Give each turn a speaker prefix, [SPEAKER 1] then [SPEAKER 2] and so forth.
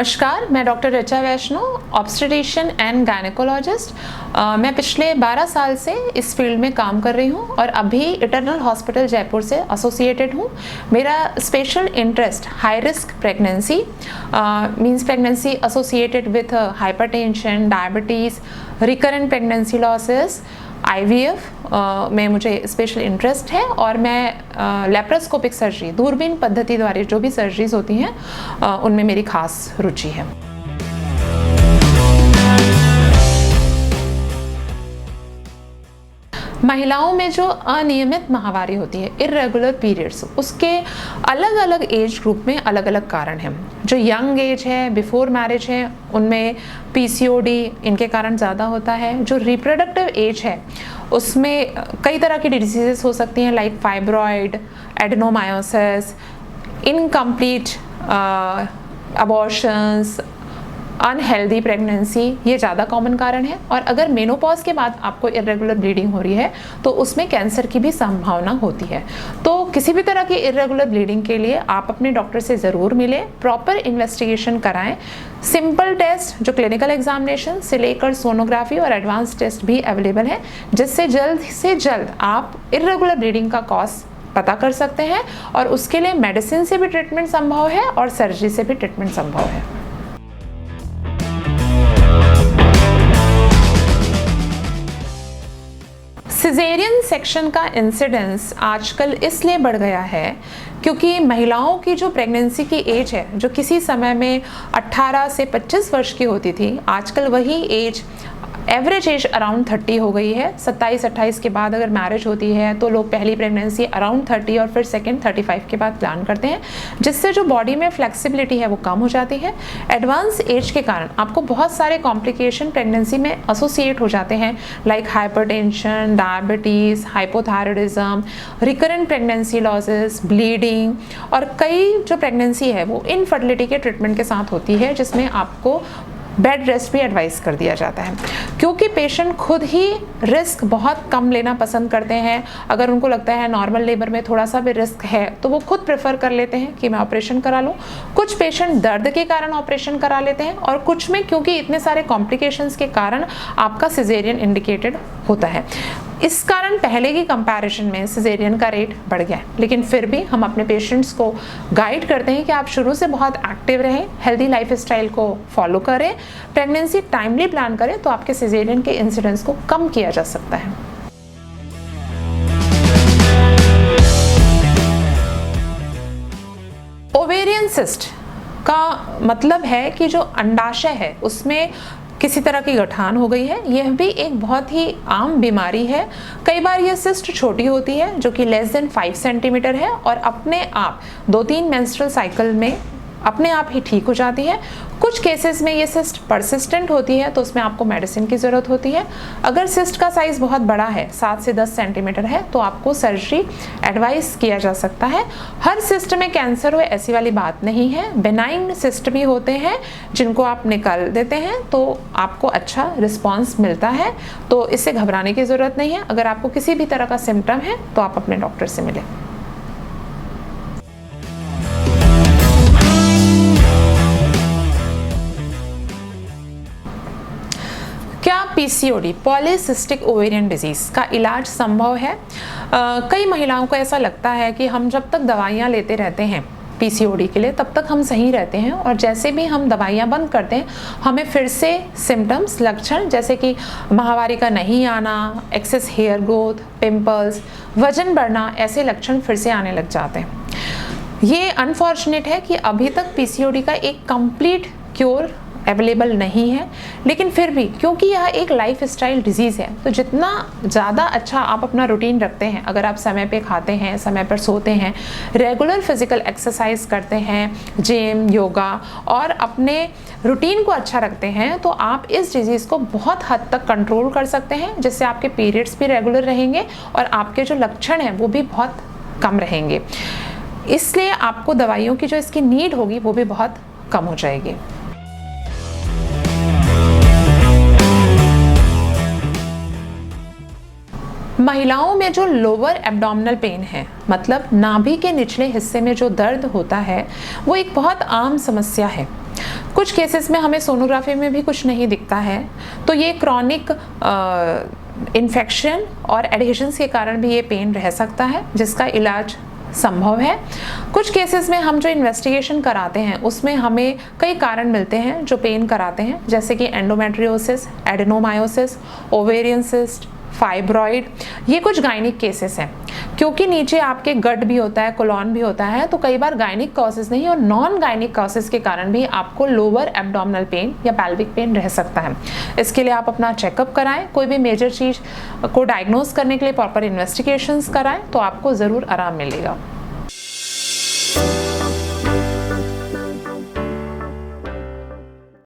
[SPEAKER 1] नमस्कार, मैं doctor Richa Vaishno, obstetrician and gynaecologist. मैं पिछले 12 साल से इस फील्ड में काम कर रही हूँ और अभी इटर्नल हॉस्पिटल जयपुर से एसोसिएटेड हूँ। मेरा special interest high risk pregnancy means pregnancy associated with hypertension, diabetes, recurrent pregnancy losses, IVF में मुझे स्पेशल इंटरेस्ट है और मैं लेप्रोस्कोपिक सर्जरी, दूरबीन पद्धति द्वारा जो भी सर्जरीज होती हैं उनमें मेरी खास रुचि है। महिलाओं में जो अनियमित माहवारी होती है, इर्रेगुलर पीरियड्स, उसके अलग अलग एज ग्रुप में अलग अलग कारण हैं। जो यंग एज है, बिफोर मैरिज है, उनमें PCOD इनके कारण ज़्यादा होता है। जो रिप्रोडक्टिव एज है उसमें कई तरह की डिजीजेस हो सकती हैं, like fibroid, adenomyosis, incomplete abortions, unhealthy pregnancy, ये ज़्यादा कॉमन कारण है। और अगर मेनोपॉज के बाद आपको इरेगुलर ब्लीडिंग हो रही है तो उसमें कैंसर की भी संभावना होती है। तो किसी भी तरह की इरेगुलर ब्लीडिंग के लिए आप अपने डॉक्टर से ज़रूर मिलें, प्रॉपर इन्वेस्टिगेशन कराएं। सिंपल टेस्ट जो क्लिनिकल एग्जामिनेशन से लेकर सोनोग्राफी और एडवांस टेस्ट भी अवेलेबल है, जिससे जल्द से जल्द आप इरेगुलर ब्लीडिंग का कॉज पता कर सकते हैं और उसके लिए मेडिसिन से भी ट्रीटमेंट संभव है और सर्जरी से भी ट्रीटमेंट संभव है। सिजेरियन सेक्शन का इंसिडेंस आजकल इसलिए बढ़ गया है क्योंकि महिलाओं की जो प्रेगनेंसी की एज है, जो किसी समय में 18 से 25 वर्ष की होती थी, आजकल वही एज एवरेज एज अराउंड 30 हो गई है। 27-28 के बाद अगर मैरिज होती है तो लोग पहली प्रेगनेंसी अराउंड 30 और फिर सेकंड 35 के बाद प्लान करते हैं, जिससे जो बॉडी में फ्लेक्सिबिलिटी है वो कम हो जाती है। एडवांस एज के कारण आपको बहुत सारे कॉम्प्लिकेशन प्रेगनेंसी में एसोसिएट हो जाते हैं, like hypertension, diabetes, hypothyroidism, recurrent pregnancy losses, bleeding, और कई जो प्रेगनेंसी है वो इनफर्टिलिटी के ट्रीटमेंट के साथ होती है, जिसमें आपको बेड रेस्ट भी एडवाइस कर दिया जाता है। क्योंकि पेशेंट खुद ही रिस्क बहुत कम लेना पसंद करते हैं, अगर उनको लगता है नॉर्मल लेबर में थोड़ा सा भी रिस्क है तो वो खुद प्रेफर कर लेते हैं कि मैं ऑपरेशन करा लूँ। कुछ पेशेंट दर्द के कारण ऑपरेशन करा लेते हैं और कुछ में क्योंकि इतने सारे कॉम्प्लिकेशंस के कारण आपका सिजेरियन इंडिकेटेड होता है। इस कारण पहले की कंपैरिजन में सिजेरियन का रेट बढ़ गया है, लेकिन फिर भी हम अपने पेशेंट्स को गाइड करते हैं कि आप शुरू से बहुत एक्टिव रहें, हेल्दी लाइफस्टाइल को फॉलो करें, प्रेगनेंसी टाइमली प्लान करें, तो आपके सिजेरियन के इंसिडेंस को कम किया जा सकता है। ओवेरियन सिस्ट का मतलब है कि जो अंडाशय है उसमें किसी तरह की गठान हो गई है। यह भी एक बहुत ही आम बीमारी है। कई बार यह सिस्ट छोटी होती है जो कि लेस देन 5 सेंटीमीटर है और अपने आप 2-3 मेंस्ट्रुअल साइकिल में अपने आप ही ठीक हो जाती है। कुछ केसेस में ये सिस्ट परसिस्टेंट होती है तो उसमें आपको मेडिसिन की ज़रूरत होती है। अगर सिस्ट का साइज़ बहुत बड़ा है, 7 से 10 सेंटीमीटर है, तो आपको सर्जरी एडवाइस किया जा सकता है। हर सिस्ट में कैंसर हो ऐसी वाली बात नहीं है। बेनाइन सिस्ट भी होते हैं जिनको आप निकाल देते हैं तो आपको अच्छा रिस्पॉन्स मिलता है, तो इससे घबराने की ज़रूरत नहीं है। अगर आपको किसी भी तरह का सिम्टम है तो आप अपने डॉक्टर से मिलें। क्या PCOD, पॉलीसिस्टिक ओवेरियन डिजीज़ का इलाज संभव है? कई महिलाओं को ऐसा लगता है कि हम जब तक दवाइयाँ लेते रहते हैं PCOD के लिए तब तक हम सही रहते हैं, और जैसे भी हम दवाइयाँ बंद करते हैं हमें फिर से सिम्टम्स, लक्षण जैसे कि माहवारी का नहीं आना, एक्सेस हेयर ग्रोथ, पिंपल्स, वजन बढ़ना, ऐसे लक्षण फिर से आने लग जाते हैं। ये अनफॉर्चुनेट है कि अभी तक PCOD का एक कंप्लीट क्योर अवेलेबल नहीं है, लेकिन फिर भी क्योंकि यह एक लाइफ स्टाइल डिजीज़ है तो जितना ज़्यादा अच्छा आप अपना रूटीन रखते हैं, अगर आप समय पे खाते हैं, समय पर सोते हैं, रेगुलर फिजिकल एक्सरसाइज करते हैं, जिम, योगा, और अपने रूटीन को अच्छा रखते हैं, तो आप इस डिजीज़ को बहुत हद तक कंट्रोल कर सकते हैं, जिससे आपके पीरियड्स भी रेगुलर रहेंगे और आपके जो लक्षण हैं वो भी बहुत कम रहेंगे। इसलिए आपको दवाइयों की जो इसकी नीड होगी वो भी बहुत कम हो जाएगी। महिलाओं में जो लोअर एब्डोमिनल पेन है, मतलब नाभि के निचले हिस्से में जो दर्द होता है, वो एक बहुत आम समस्या है। कुछ केसेस में हमें सोनोग्राफी में भी कुछ नहीं दिखता है, तो ये क्रॉनिक इन्फेक्शन और एडहेशंस के कारण भी ये पेन रह सकता है, जिसका इलाज संभव है। कुछ केसेस में हम जो इन्वेस्टिगेशन कराते हैं उसमें हमें कई कारण मिलते हैं जो पेन कराते हैं, जैसे कि endometriosis, adenomyosis, ovarian cyst, fibroid. ये कुछ गायनिक केसेस हैं। क्योंकि नीचे आपके गट भी होता है, कोलॉन भी होता है, तो कई बार गायनिक कॉजेज नहीं और नॉन गायनिक कॉजेज के कारण भी आपको लोअर एब्डोमिनल पेन या पैल्विक पेन रह सकता है। इसके लिए आप अपना चेकअप कराएं, कोई भी मेजर चीज़ को डायग्नोज करने के लिए प्रॉपर इन्वेस्टिगेशंस कराएं, तो आपको ज़रूर आराम मिलेगा।